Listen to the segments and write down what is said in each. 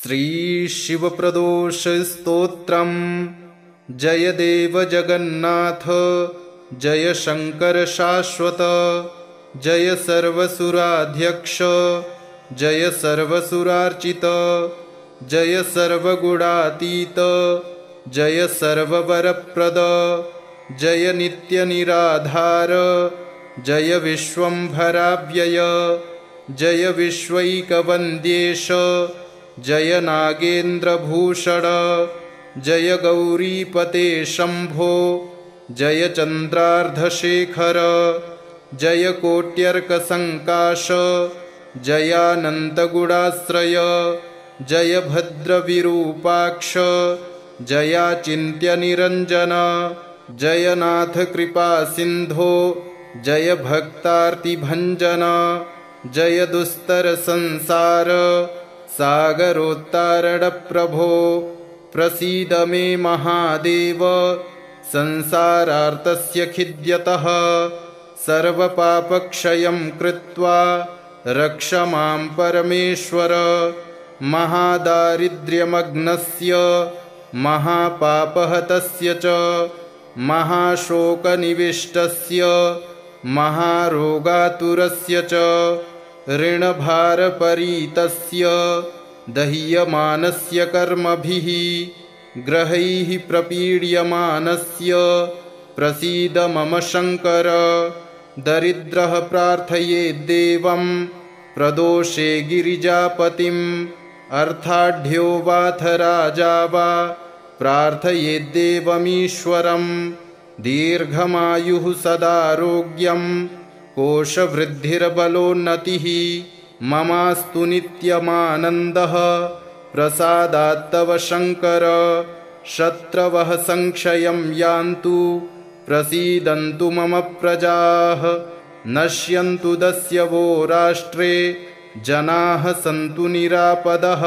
श्रीशिवप्रदोषस्तोत्रम्। जय देव जगन्नाथ, जय शंकर शाश्वत, जय सर्वसुराध्यक्ष, जय सर्वसुरार्चित, जय सर्वगुणातीत, जय सर्ववरप्रद, जय नित्यनिराधार, जय विश्वंभराव्यय, जय विश्वैकवन्द्येश, जय नागेन्द्रभूषण, जय गौरीपते शंभो, जय चन्द्रार्धशेखर, जय कोट्यर्कसङ्काश, जयानन्तगुणाश्रय, जय भद्रविरूपाक्ष, जयाचिन्त्यनिरञ्जन, जय नाथ कृपासिन्धो, जय भक्तार्तिभञ्जन, जय दुस्तरसंसार सागरोत्तारणप्रभो, प्रसीद मे महादेव, संसारार्तस्य खिद्यतः, सर्वपापक्षयं कृत्वा रक्ष मां परमेश्वर, महादारिद्र्यमग्नस्य, महापापहतस्य च, महाशोकनिविष्टस्य, महारोगातुरस्य च, ऋणभारपरीतस्य, दह्यमानस्य कर्मभिः ग्रहैः प्रपीड्यमानस्य, प्रसीद मम शंकर। दरिद्रः प्रार्थयेद्देवं, प्रदोषे गिरिजापतिम्, अर्थाढ्यो वाथ राजा वा, प्रार्थयेद्देवमीश्वरम्। दीर्घमायुः सदारोग्यं, कोशवृद्धिर्बलोन्नतिः, ममास्तु नित्यमानन्दः, प्रसादात्तव शंकर। शत्रवः संक्षयं यान्तु, प्रसीदन्तु मम प्रजाः, नश्यन्तु दस्यवो राष्ट्रे, जनाः सन्तु निरापदः।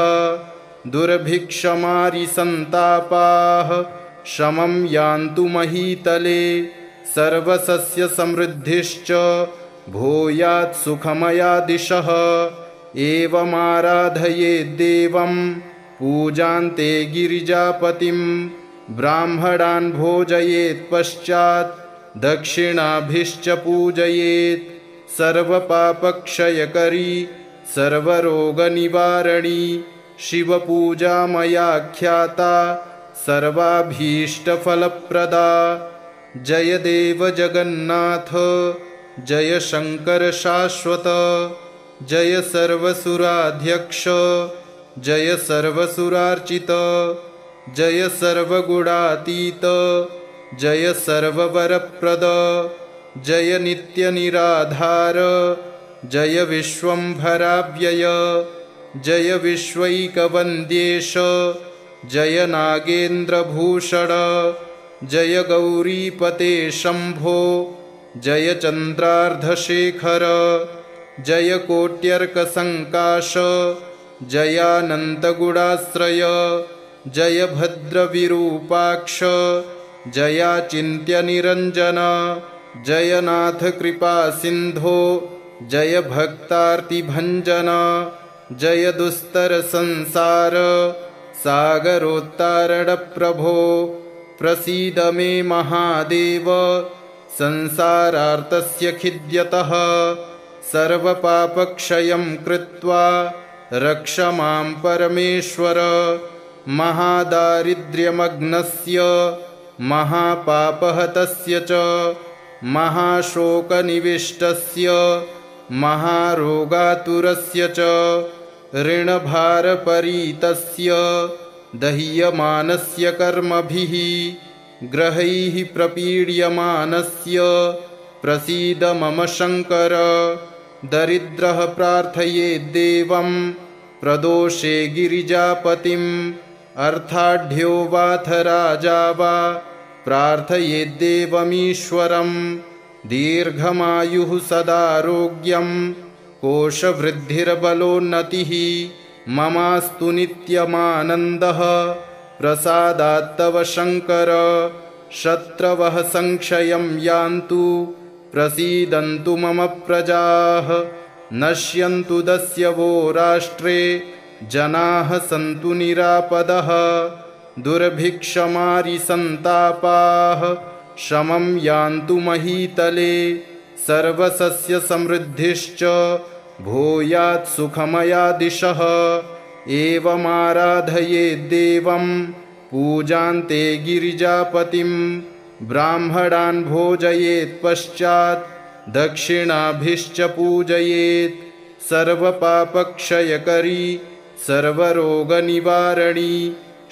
दुर्भिक्षमारिसन्तापाः, शमं यान्तु महीतले, सर्वसस्यसमृद्धिश्च भूयात् सुखमया दिशः। एवमाराधयेद्देवं, पूजान्ते गिरिजापतिं, ब्राह्मणान् भोजयेत् पश्चात्, दक्षिणाभिश्च पूजयेत्। सर्वपापक्षयकरी, सर्वरोगनिवारणी, शिवपूजा मया ख्याता, सर्वाभीष्टफलप्रदा। जय देव जगन्नाथ, जय शंकर शाश्वत, जय सर्वसुराध्यक्ष, जय सर्वसुरार्चित, जय सर्वगुणातीत, जय सर्ववरप्रद, जय नित्यनिराधार, जय विश्वंभराव्यय, जय विश्वैकवन्द्येश, जय नागेन्द्रभूषण, जय गौरीपते शंभो, जय चन्द्रार्धशेखर, जय कोट्यर्कसङ्काश, जयानन्तगुणाश्रय, जय भद्रविरूपाक्ष, जयाचिन्त्यनिरञ्जन, जय नाथ कृपासिन्धो, जय भक्तार्तिभञ्जन, जय दुस्तरसंसार सागरोत्तारणप्रभो, प्रसीद मे महादेव, संसारार्तस्य खिद्यतः, सर्वपापक्षयं कृत्वा रक्ष मां परमेश्वर। महादारिद्र्यमग्नस्य, महापापहतस्य च, महाशोकनिविष्टस्य, महारोगातुरस्य च, ऋणभारपरीतस्य, दह्यमानस्य कर्मभिः ग्रहैः प्रपीड्यमानस्य, प्रसीद मम शंकर। दरिद्रः प्रार्थयेद्देवं, प्रदोषे गिरिजापतिम्, अर्थाढ्यो वाथ राजा वा, प्रार्थयेद्देवमीश्वरम्। दीर्घमायुः सदारोग्यं, कोशवृद्धिर्बलोन्नतिः, ममास्तु नित्यमानन्दः, प्रसादात्तव शंकर। शत्रवः संक्षयं यान्तु, प्रसीदन्तु मम प्रजाः, नश्यन्तु दस्यवो राष्ट्रे, जनाः सन्तु निरापदः दुर्भिक्षमारिसन्तापाः शमं यान्तु महीतले सर्वसस्यसमृद्धिश्च भूयात् सुखमयादिशः एवमाराधयेद्देवं पूजान्ते गिरिजापतिं ब्राह्मणान् भोजयेत् पश्चात् दक्षिणाभिश्च पूजयेत् सर्वपापक्षयकरी सर्वरोगनिवारणी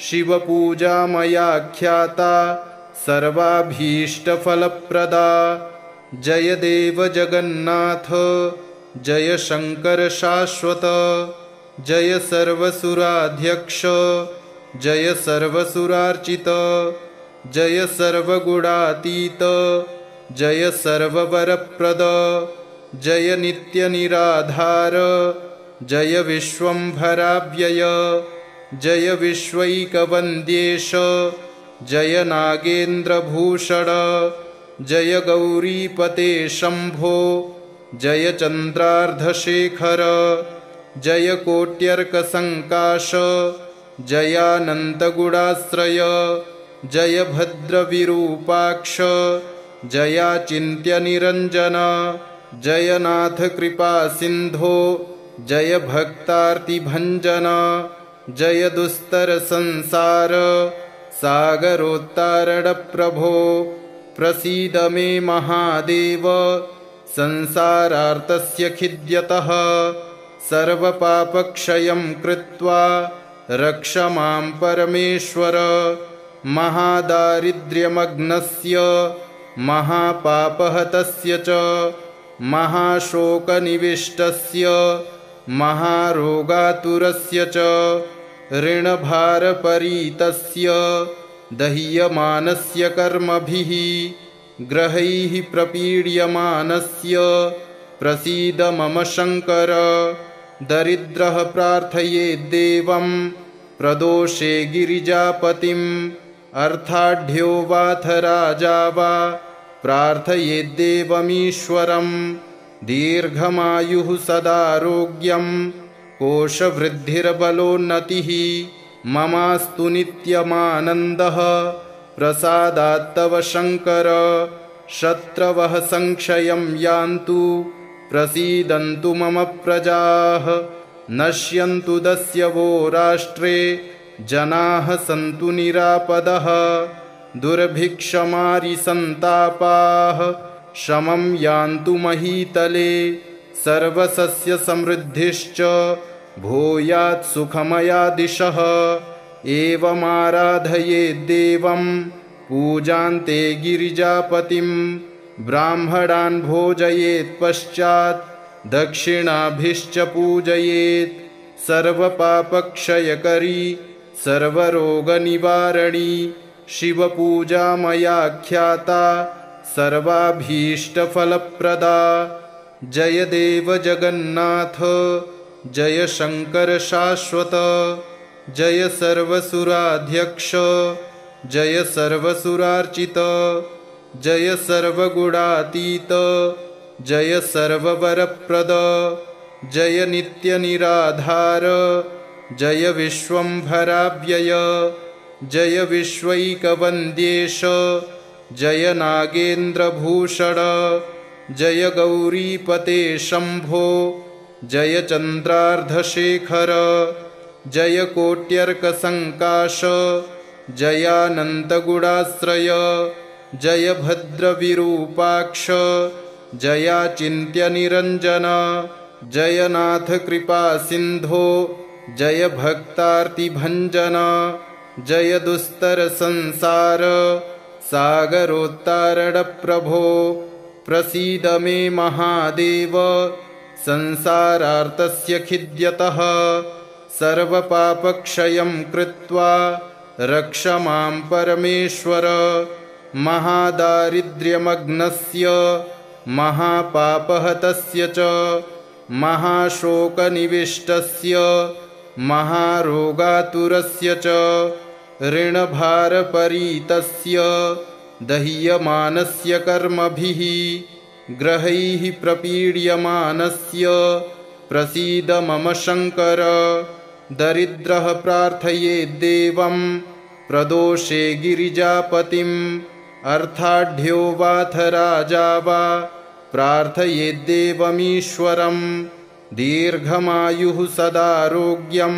शिवपूजा मया ख्याता सर्वाभीष्टफलप्रदा। जय देव जगन्नाथ जय शंकर शाश्वत जय सर्वसुराध्यक्ष जय सर्वसुरार्चित जय सर्वगुणातीत जय सर्ववरप्रद जय नित्यनिराधार जय विश्वंभराव्यय जय विश्वैकवन्द्येश जय नागेन्द्रभूषण जय गौरीपते शंभो जय चन्द्रार्धशेखर जय कोट्यर्कसङ्काश जयानन्तगुणाश्रय जय भद्रविरूपाक्ष जयाचिन्त्यनिरञ्जन जय नाथ कृपासिन्धो जय भक्तार्तिभञ्जन जय दुस्तरसंसार सागरोत्तारणप्रभो प्रसीद मे महादेव संसारार्तस्य खिद्यतः सर्वपापक्षयं कृत्वा रक्ष मां परमेश्वर महादारिद्र्यमग्नस्य महापापहतस्य च महाशोकनिविष्टस्य महारोगातुरस्य च ऋणभारपरीतस्य दह्यमानस्य कर्मभिः ग्रहैः प्रपीड्यमानस्य प्रसीद मम शंकर दरिद्रः प्रार्थयेद्देवं प्रदोषे गिरिजापतिम् अर्थाढ्यो वाथ राजा वा प्रार्थयेद्देवमीश्वरं दीर्घमायुः सदारोग्यं कोशवृद्धिर्बलोन्नतिः ममास्तु नित्यमानन्दः प्रसादात्तव शंकर शत्रवः संक्षयं यान्तु प्रसीदन्तु मम प्रजाः नश्यन्तु दस्यवो राष्ट्रे जनाः सन्तु निरापदः दुर्भिक्षमारिसन्तापाः शमं यान्तु महीतले सर्वसस्यसमृद्धिश्च भूयात् सुखमयादिशः एवमाराधयेद्देवं पूजान्ते गिरिजापतिं ब्राह्मणान् भोजयेत् पश्चात् दक्षिणाभिश्च पूजयेत् सर्वपापक्षयकरी सर्वरोगनिवारणी शिवपूजा मया ख्याता सर्वाभीष्टफलप्रदा। जय देव जगन्नाथ जय शंकर शाश्वत जय सर्वसुराध्यक्ष जय सर्वसुरार्चित जय सर्वगुणातीत जय सर्ववरप्रद जय नित्यनिराधार जय विश्वंभराव्यय जय विश्वैकवन्द्येश जय नागेन्द्रभूषण जय गौरीपते शंभो जय चन्द्रार्धशेखर जय कोट्यर्कसङ्काश जयानन्तगुणाश्रय जय भद्रविरूपाक्ष जयाचिन्त्यनिरञ्जन जय नाथ कृपासिन्धो जय भक्तार्तिभञ्जन जय दुस्तरसंसार सागरोत्तारणप्रभो प्रसीद मे महादेव संसारार्तस्य खिद्यतः सर्वपापक्षयं कृत्वा रक्ष मां परमेश्वर महादारिद्र्यमग्नस्य महापापहतस्य च महाशोकनिविष्टस्य महारोगातुरस्य च ऋणभारपरीतस्य दह्यमानस्य कर्मभिः ग्रहैः प्रपीड्यमानस्य प्रसीद मम शंकर दरिद्रः प्रार्थयेद्देवं प्रदोषे गिरिजापतिम् अर्थाढ्यो वाथ राजा वा प्रार्थयेद्देवमीश्वरम् दीर्घमायुः सदारोग्यं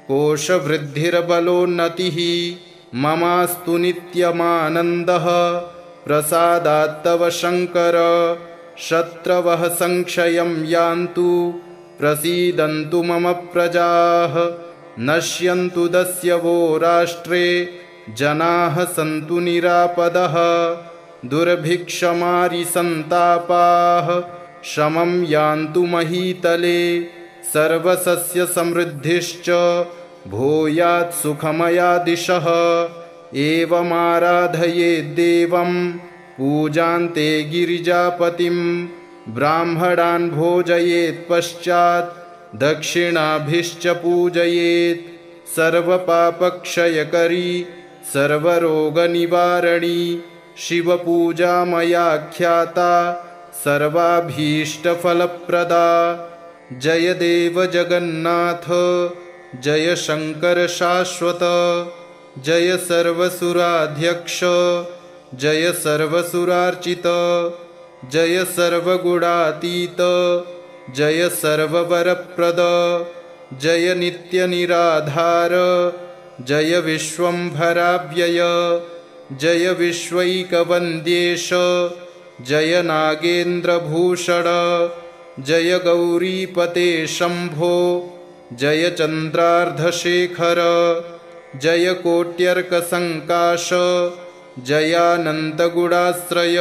कोशवृद्धिर्बलोन्नतिः ममास्तु नित्यमानन्दः प्रसादात्तव शङ्कर शत्रवः संक्षयं यान्तु प्रसीदन्तु मम प्रजाः नश्यन्तु दस्यवो राष्ट्रे जनाः सन्तु निरापदः दुर्भिक्षमारिसन्तापाः शमं यान्तु महीतले सर्वसस्यसमृद्धिश्च भूयात् सुखमया दिशः एवमाराधयेद्देवं पूजान्ते गिरिजापतिं ब्राह्मणान् भोजयेत् पश्चात् दक्षिणाभिश्च पूजयेत् सर्वपापक्षयकरी सर्वरोगनिवारणी शिवपूजा मया ख्याता सर्वाभीष्टफलप्रदा जय देव जगन्नाथ जय शङ्कर शाश्वत जय सर्वसुराध्यक्ष जय सर्वसुरार्चित जय सर्वगुणातीत जय सर्ववरप्रद जय नित्यनिराधार जय विश्वम्भराव्यय जय विश्वैकवन्द्येश जय नागेन्द्रभूषण जय गौरीपते शम्भो जय चन्द्रार्धशेखर जय कोट्यर्कसङ्काश जयानन्तगुणाश्रय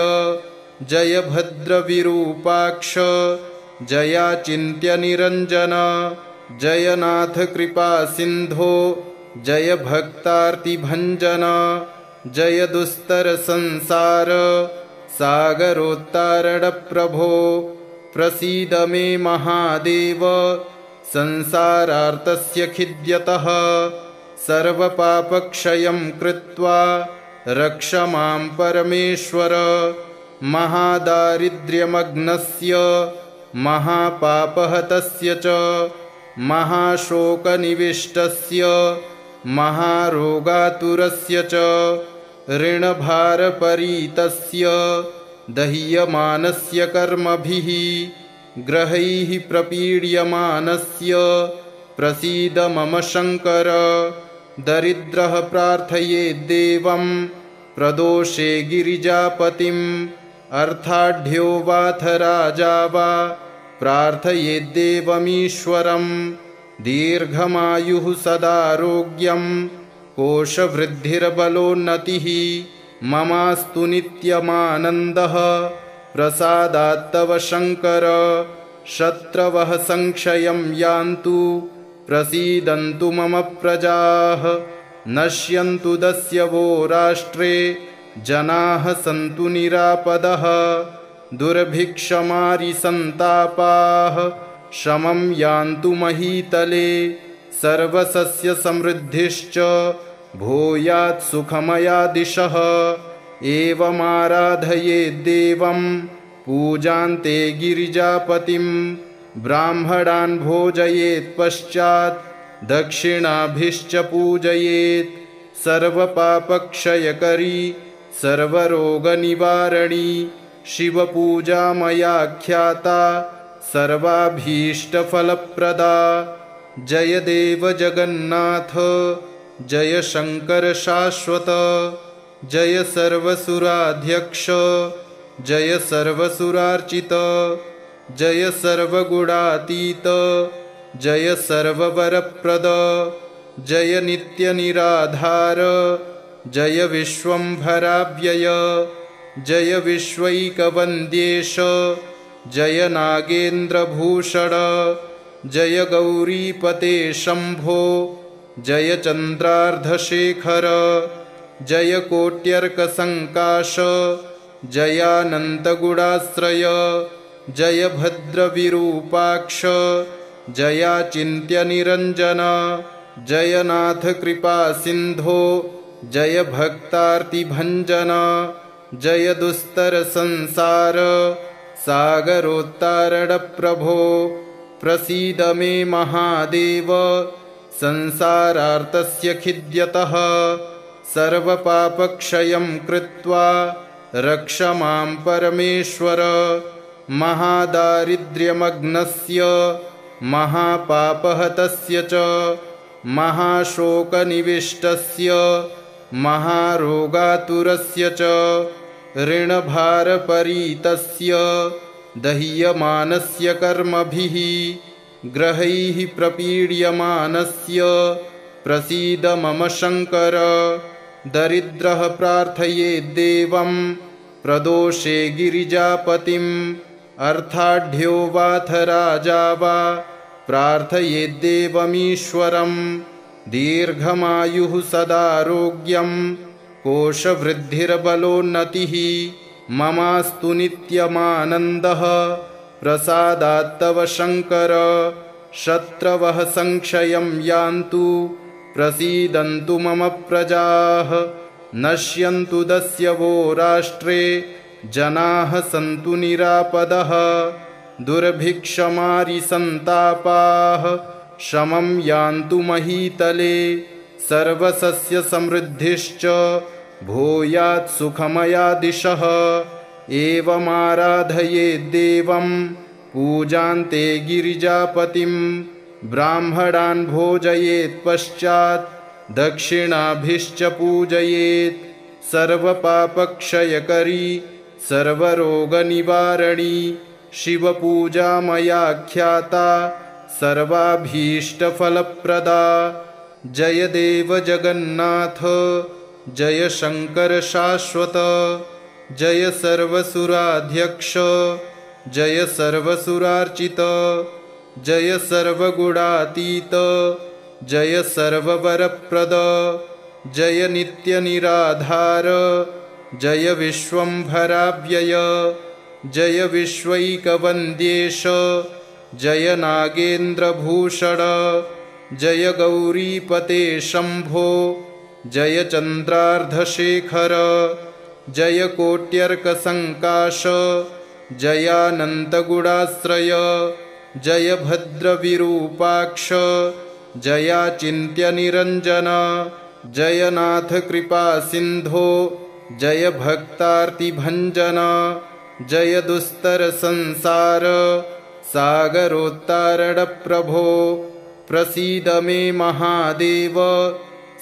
जय भद्रविरूपाक्ष जयाचिन्त्यनिरञ्जन जय नाथ कृपासिन्धो जय भक्तार्तिभञ्जन जय दुस्तरसंसार सागरोत्तारणप्रभो प्रसीद मे महादेव संसारार्तस्य खिद्यतः सर्वपापक्षयं कृत्वा रक्ष मां परमेश्वर महादारिद्र्यमग्नस्य महापापहतस्य च महाशोकनिविष्टस्य महारोगातुरस्य च ऋणभारपरीतस्य दह्यमानस्य कर्मभिः ग्रहैः प्रपीड्यमानस्य प्रसीद मम शङ्कर दरिद्रः प्रार्थयेद्देवं प्रदोषे गिरिजापतिम् अर्थाढ्यो वाथ राजा वा प्रार्थयेद्देवमीश्वरम् दीर्घमायुः सदारोग्यं कोशवृद्धिर्बलोन्नतिः ममास्तु नित्यमानन्दः प्रसादात्तव शङ्कर शत्रवः संक्षयं यान्तु प्रसीदन्तु मम प्रजाः नश्यन्तु दस्यवो राष्ट्रे जनाः सन्तु निरापदः दुर्भिक्षमारिसन्तापाः शमं यान्तु महीतले सर्वसस्यसमृद्धिश्च भूयात् सुखमया दिशः एवमाराधयेद्देवं पूजान्ते गिरिजापतिं ब्राह्मणान् भोजयेत् पश्चात् दक्षिणाभिश्च पूजयेत् सर्वपापक्षयकरी सर्वरोगनिवारणी शिवपूजा मया ख्याता सर्वाभीष्टफलप्रदा जय देव जगन्नाथ जय शङ्कर शाश्वत जय सर्वसुराध्यक्ष जय सर्वसुरार्चित जय सर्वगुणातीत जय सर्ववरप्रद जय नित्यनिराधार जय विश्वम्भराव्यय जय विश्वैकवन्द्येश जय नागेन्द्रभूषण जय गौरीपते शम्भो जय चन्द्रार्धशेखर जय कोट्यर्कसङ्काश जयानन्तगुणाश्रय जय भद्रविरूपाक्ष जयाचिन्त्यनिरञ्जन जय नाथ कृपासिन्धो जय भक्तार्तिभञ्जन जय दुस्तरसंसार सागरोत्तारणप्रभो प्रसीद मे महादेव संसारार्तस्य खिद्यतः सर्वपापक्षयं कृत्वा रक्ष मां परमेश्वर महादारिद्र्यमग्नस्य महापापहतस्य च महाशोकनिविष्टस्य महारोगातुरस्य च ऋणभारपरीतस्य दह्यमानस्य कर्मभिः ग्रहैः प्रपीड्यमानस्य प्रसीद मम शङ्कर दरिद्रः प्रार्थयेद्देवं प्रदोषे गिरिजापतिम् अर्थाढ्यो वाथ राजा वा प्रार्थयेद्देवमीश्वरम् दीर्घमायुः सदारोग्यं कोशवृद्धिर्बलोन्नतिः ममास्तु नित्यमानन्दः प्रसादात्तव शङ्कर शत्रवः संक्षयं यान्तु प्रसीदन्तु मम प्रजाः नश्यन्तु दस्यवो राष्ट्रे जनाः सन्तु निरापदः दुर्भिक्षमारिसन्तापाः शमं यान्तु महीतले सर्वसस्यसमृद्धिश्च भूयात् सुखमयादिशः एवमाराधयेद्देवं पूजान्ते गिरिजापतिं ब्राह्मणान् भोजयेत् पश्चात् दक्षिणाभिश्च पूजयेत् सर्वपापक्षयकरी सर्वरोगनिवारणी शिवपूजा मया ख्याता सर्वाभीष्टफलप्रदा जय देव जगन्नाथ जय शङ्कर शाश्वत जय सर्वसुराध्यक्ष जय सर्वसुरार्चित जय सर्वगुणातीत जय सर्ववरप्रद जय नित्यनिराधार जय विश्वम्भराव्यय जय विश्वैकवन्द्येश जय नागेन्द्रभूषण जय गौरीपते शम्भो जय चन्द्रार्धशेखर जय कोट्यर्कसङ्काश जयानन्तगुणाश्रय जय भद्रविरूपाक्ष जयाचिन्त्यनिरञ्जन जयनाथ कृपासिन्धो जय भक्तार्तिभञ्जन जय दुस्तरसंसार सागरोत्तारणप्रभो प्रसीद मे महादेव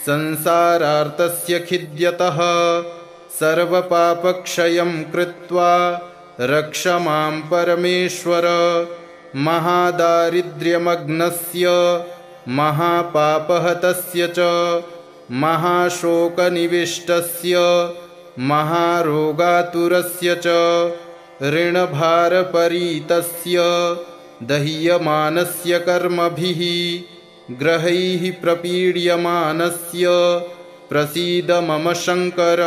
संसारार्तस्य खिद्यतः सर्वपापक्षयं कृत्वा रक्ष मां परमेश्वर महादारिद्र्यमग्नस्य महापापहतस्य च महाशोकनिविष्टस्य महारोगातुरस्य च ऋणभारपरीतस्य दह्यमानस्य कर्मभिः ग्रहैः प्रपीड्यमानस्य प्रसीद मम शङ्कर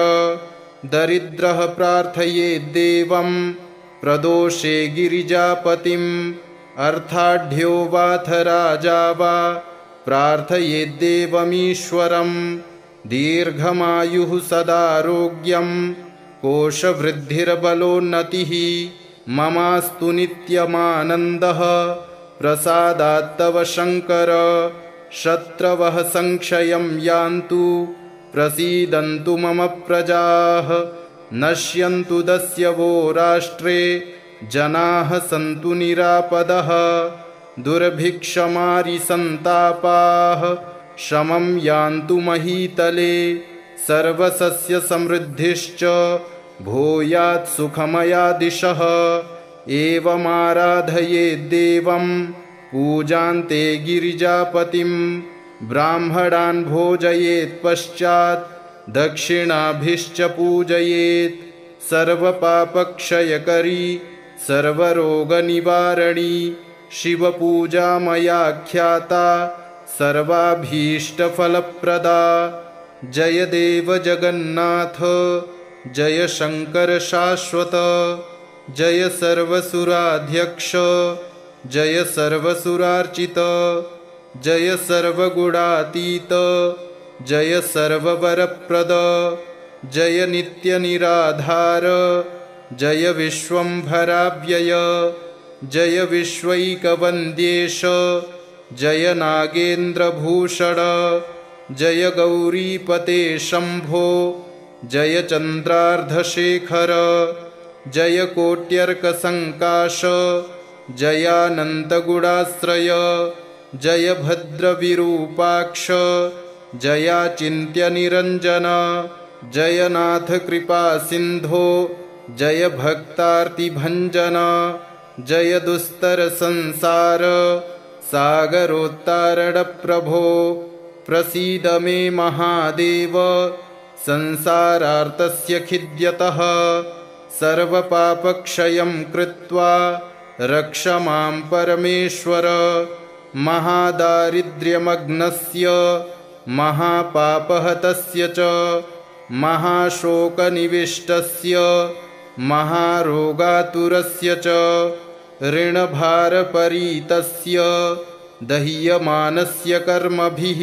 दरिद्रः प्रार्थयेद्देवं प्रदोषे गिरिजापतिम् अर्थाढ्यो वाथ राजा वा प्रार्थयेद्देवमीश्वरम् दीर्घमायुः सदारोग्यं कोशवृद्धिर्बलोन्नतिः ममास्तु नित्यमानन्दः प्रसादात्तव शङ्कर शत्रवः संक्षयं यान्तु प्रसीदन्तु मम प्रजाः नश्यन्तु दस्यवो राष्ट्रे जनाः सन्तु निरापदः दुर्भिक्षमारिसन्तापाः शमं यान्तु महीतले सर्वसस्यसमृद्धिश्च भूयात् सुखमयादिशः एवमाराधयेद्देवं पूजान्ते गिरिजापतिं ब्राह्मणान् भोजयेत् पश्चात् दक्षिणाभिश्च पूजयेत् सर्वपापक्षयकरी सर्वरोगनिवारणी शिवपूजा मया ख्याता सर्वाभीष्टफलप्रदा जय देव जगन्नाथ जय शङ्कर शाश्वत जय सर्वसुराध्यक्ष जय सर्वसुरार्चित जय सर्वगुणातीत जय सर्ववरप्रद जय नित्यनिराधार जय विश्वम्भराव्यय जय विश्वैकवन्द्येश जय नागेन्द्रभूषण जय गौरीपते शम्भो जय चन्द्रार्धशेखर जय कोट्यर्कसङ्काश जयानन्तगुणाश्रय जय भद्रविरूपाक्ष जयाचिन्त्यनिरञ्जन जय नाथ कृपासिन्धो जय भक्तार्तिभञ्जन जय दुस्तरसंसार सागरोत्तारणप्रभो प्रसीद मे महादेव संसारार्तस्य खिद्यतः सर्वपापक्षयं कृत्वा रक्ष मां परमेश्वर महादारिद्र्यमग्नस्य महापापहतस्य च महाशोकनिविष्टस्य महारोगातुरस्य च ऋणभारपरीतस्य दह्यमानस्य कर्मभिः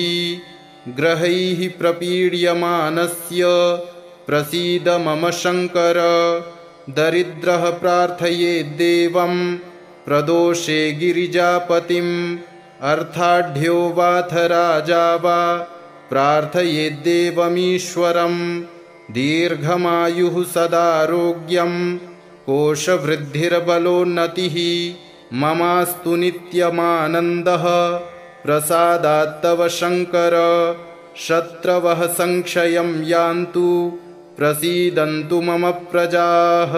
ग्रहैः प्रपीड्यमानस्य प्रसीद मम शङ्कर दरिद्रः प्रार्थयेद्देवं प्रदोषे गिरिजापतिम् अर्थाढ्यो वाथ राजा वा प्रार्थयेद्देवमीश्वरम् दीर्घमायुः सदारोग्यं कोशवृद्धिर्बलोन्नतिः ममास्तु नित्यमानन्दः प्रसादात्तव शङ्कर शत्रवः संक्षयं यान्तु प्रसीदन्तु मम प्रजाः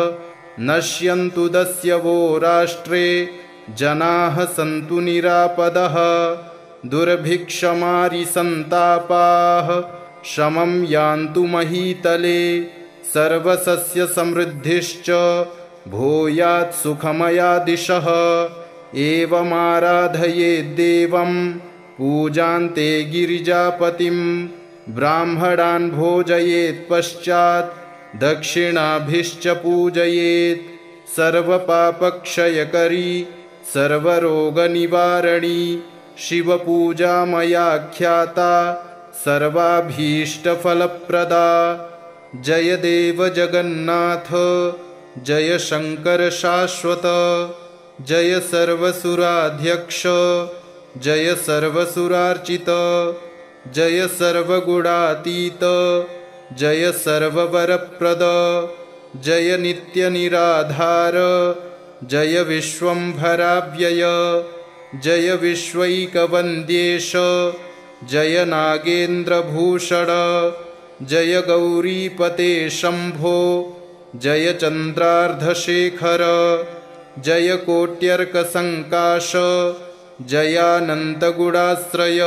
नश्यन्तु दस्यवो राष्ट्रे जनाः सन्तु निरापदः दुर्भिक्षमारिसन्तापाः शमं यान्तु महीतले सर्वसस्यसमृद्धिश्च भूयात् सुखमया दिशः एवमाराधयेद्देवं पूजान्ते गिरिजापतिं ब्राह्मणान् भोजयेत् पश्चात् दक्षिणाभिश्च पूजयेत् सर्वपापक्षयकरी सर्वरोगनिवारणी शिवपूजा मया ख्याता सर्वाभीष्टफलप्रदा जय देव जगन्नाथ जय शंकर शाश्वत जय सर्वसुराध्यक्ष जय सर्वसुरार्चित जय सर्वगुणातीत जय सर्ववरप्रद जय नित्यनिराधार जय विश्वंभराव्यय जय विश्वैकवन्द्येश जय नागेन्द्रभूषण जय गौरीपते शम्भो जय चन्द्रार्धशेखर जय कोट्यर्कसङ्काश जयानन्तगुणाश्रय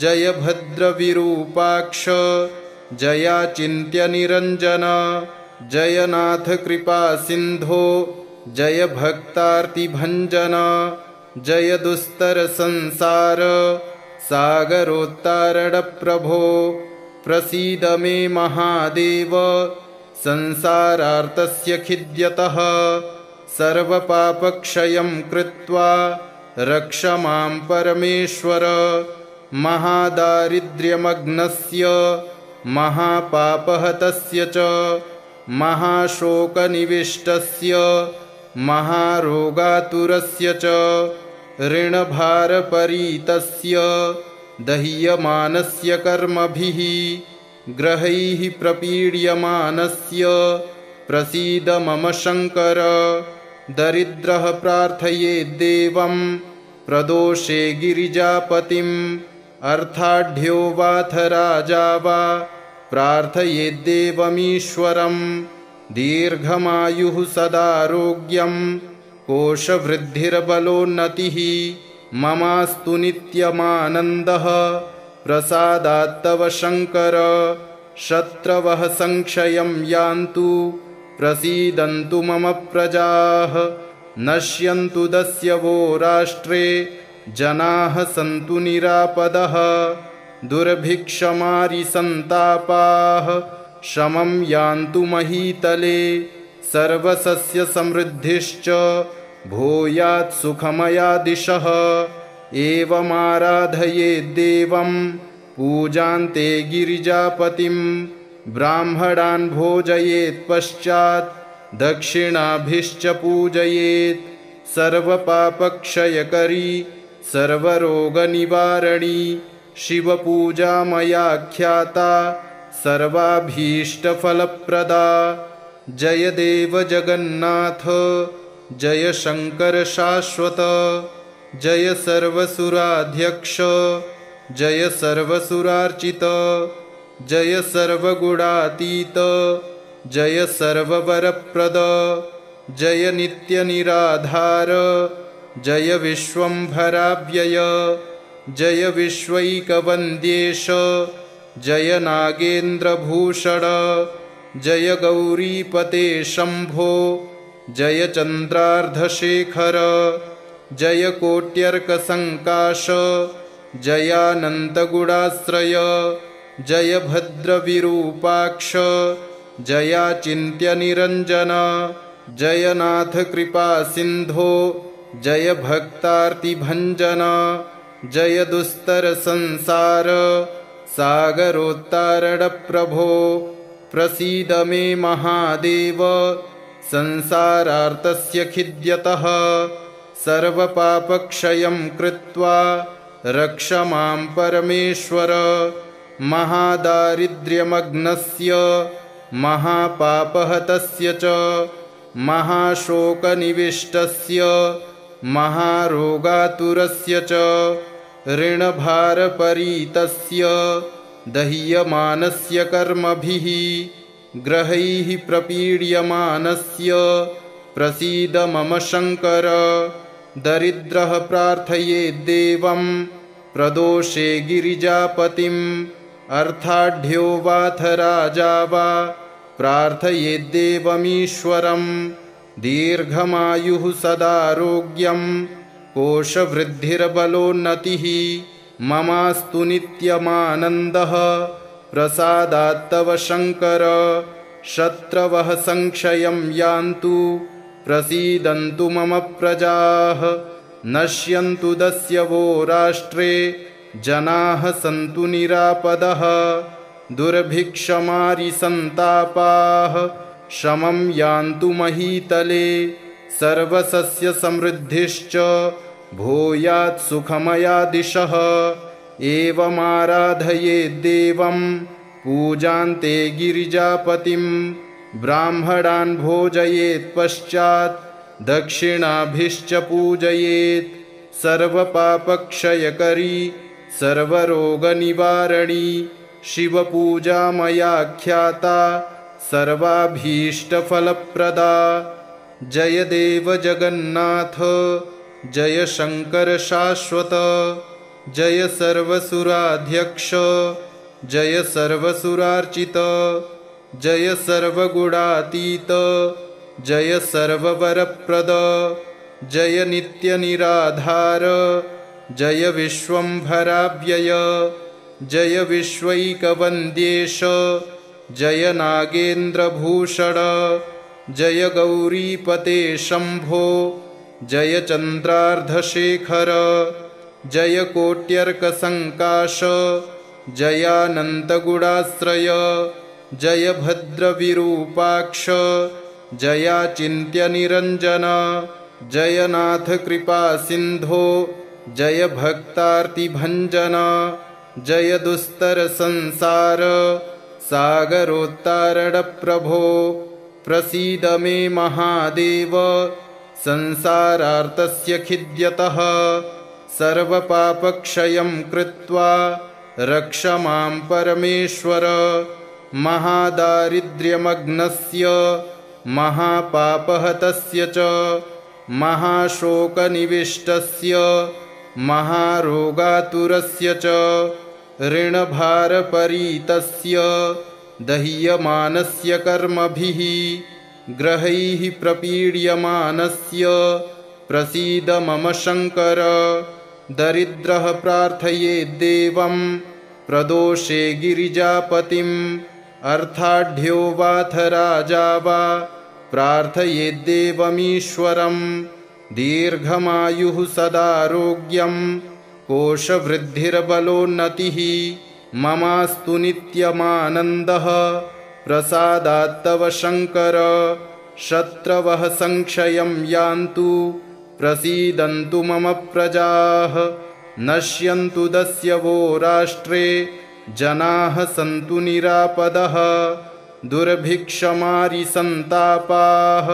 जय भद्रविरूपाक्ष जयाचिन्त्यनिरञ्जन जय नाथ कृपासिन्धो जय भक्तार्तिभञ्जन जय दुस्तरसंसार सागरोत्तारणप्रभो प्रसीद मे महादेव संसारार्तस्य खिद्यतः सर्वपापक्षयं कृत्वा रक्ष मां परमेश्वर महादारिद्र्यमग्नस्य महापापहतस्य च महाशोकनिविष्टस्य महारोगातुरस्य च ऋणभारपरीतस्य दह्यमानस्य कर्मभिः ग्रहैः प्रपीड्यमानस्य प्रसीद मम शङ्कर दरिद्रः प्रार्थयेद्देवं प्रदोषे गिरिजापतिम् अर्थाढ्यो वाथ राजा वा प्रार्थयेद्देवमीश्वरम् दीर्घमायुः सदारोग्यं कोशवृद्धिर्बलोन्नतिः ममास्तु नित्यमानन्दः प्रसादात्तव शङ्कर शत्रवः संक्षयं यान्तु प्रसीदन्तु मम प्रजाः नश्यन्तु दस्यवो राष्ट्रे जनाः सन्तु निरापदः दुर्भिक्षमारिसन्तापाः शमं यान्तु महीतले सर्वसस्यसमृद्धिश्च भूयात् सुखमया दिशः एवमाराधयेद्देवं पूजान्ते गिरिजापतिं ब्राह्मणान् भोजयेत् पश्चात् दक्षिणाभिश्च पूजयेत् सर्वपापक्षयकरी सर्वरोगनिवारणी शिवपूजा मया ख्याता सर्वाभीष्टफलप्रदा। जय देव जगन्नाथ जय शंकर शाश्वत, जय सर्वसुराध्यक्ष जय सर्वसुरार्चित, जय सर्वगुणातीत जय सर्ववरप्रद, जय नित्यनिराधार जय विश्वंभराव्यय, जय विश्वैकवन्द्येश जय नागेन्द्रभूषण, जय गौरीपते शंभो जय चन्द्रार्धशेखर, जय कोट्यर्कसङ्काश जयानन्तगुणाश्रय, जय भद्रविरूपाक्ष जयाचिन्त्यनिरञ्जन, जय नाथ कृपासिन्धो जय भक्तार्तिभञ्जन, जय दुस्तरसंसार सागरोत्तारणप्रभो, प्रसीद मे महादेव संसारार्तस्य खिद्यतः, सर्वपापक्षयं कृत्वा रक्ष मां परमेश्वर, महादारिद्र्यमग्नस्य महापापहतस्य च महाशोकनिविष्टस्य महारोगातुरस्य च ऋणभारपरीतस्य दह्यमानस्य कर्मभिः ग्रहैः प्रपीड्यमानस्य प्रसीद मम शंकर, दरिद्रः प्रार्थयेद्देवं प्रदोषे गिरिजापतिम्, अर्थाढ्यो वाथ राजा वा प्रार्थयेद्देवमीश्वरम्, दीर्घमायुः सदारोग्यं कोशवृद्धिर्बलोन्नतिः ममास्तु नित्यमानन्दः प्रसादात्तव शंकर, शत्रवः संक्षयं यान्तु प्रसीदन्तु मम प्रजाः, नश्यन्तु दस्यवो राष्ट्रे जनाः सन्तु निरापदः, दुर्भिक्षमारिसन्तापाः शमं यान्तु महीतले, सर्वसस्यसमृद्धिश्च भूयात् सुखमया दिशः, एवमाराधयेद्देवं पूजान्ते गिरिजापतिं, ब्राह्मणान् भोजयेत् पश्चात् दक्षिणाभिश्च पूजयेत्, सर्वपापक्षयकरी सर्वरोगनिवारणी शिवपूजा मया ख्याता सर्वाभीष्टफलप्रदा। जय देव जगन्नाथ जय शंकर शाश्वत, जय सर्वसुराध्यक्ष जय सर्वसुरार्चित, जय सर्वगुणातीत जय सर्ववरप्रद, जय नित्यनिराधार जय विश्वंभराव्यय, जय विश्वैकवन्द्येश जय नागेन्द्रभूषण, जय गौरीपते शंभो जय चन्द्रार्धशेखर, जय कोट्यर्कसङ्काश जयानन्तगुणाश्रय, जय भद्रविरूपाक्ष जयाचिन्त्यनिरञ्जन, जय नाथ कृपासिन्धो जय भक्तार्तिभञ्जन, जय दुस्तरसंसार सागरोत्तारणप्रभो, प्रसीद मे महादेव संसारार्तस्य खिद्यतः, सर्वपापक्षयं कृत्वा रक्ष मां परमेश्वर, महादारिद्र्यमग्नस्य महापापहतस्य च महाशोकनिविष्टस्य महारोगातुरस्य च ऋणभारपरीतस्य दह्यमानस्य कर्मभिः ग्रहैः प्रपीड्यमानस्य प्रसीद मम शंकर, दरिद्रः प्रार्थयेद्देवं प्रदोषे गिरिजापतिम्, अर्थाढ्यो वाथ राजा वा प्रार्थयेद्देवमीश्वरम्, दीर्घमायुः सदारोग्यं कोशवृद्धिर्बलोन्नतिः ममास्तु नित्यमानन्दः प्रसादात्तव शंकर, शत्रवः संक्षयं यान्तु प्रसीदन्तु मम प्रजाः नश्यन्तु दस्यवो राष्ट्रे जनाः सन्तु निरापदः दुर्भिक्षमारिसन्तापाः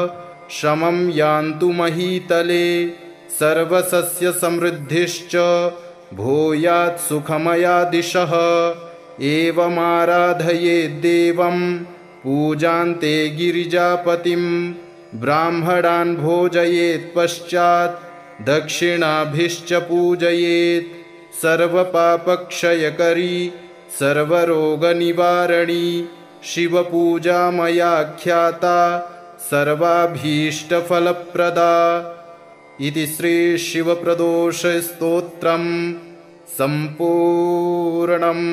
शमं यान्तु महीतले सर्वसस्यसमृद्धिश्च भूयात् सुखमया दिशः एवमाराधयेद्देवं पूजान्ते गिरिजापतिं ब्राह्मणान् भोजयेत् पश्चात् दक्षिणाभिश्च पूजयेत् सर्वपापक्षयकरी सर्वरोगनिवारणी शिवपूजा मया ख्याता सर्वाभीष्टफलप्रदा। इति श्रीशिवप्रदोषस्तोत्रम् सम्पूर्णम्।